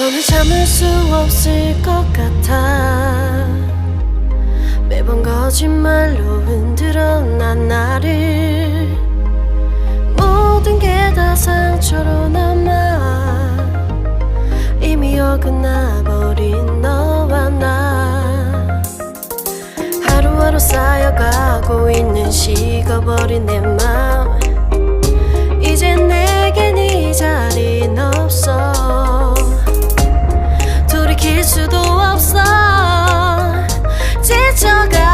너는 참을 수 없을 것 같아. 매번 거짓말로 흔들어 난 나를. 모든 게 다 상처로 남아 이미 어긋나버린 너와 나. 하루하루 쌓여가고 있는 식어버린 내 맘. 이제 내겐 이 자리는 없어. 돌이킬 수도 없어. 지쳐가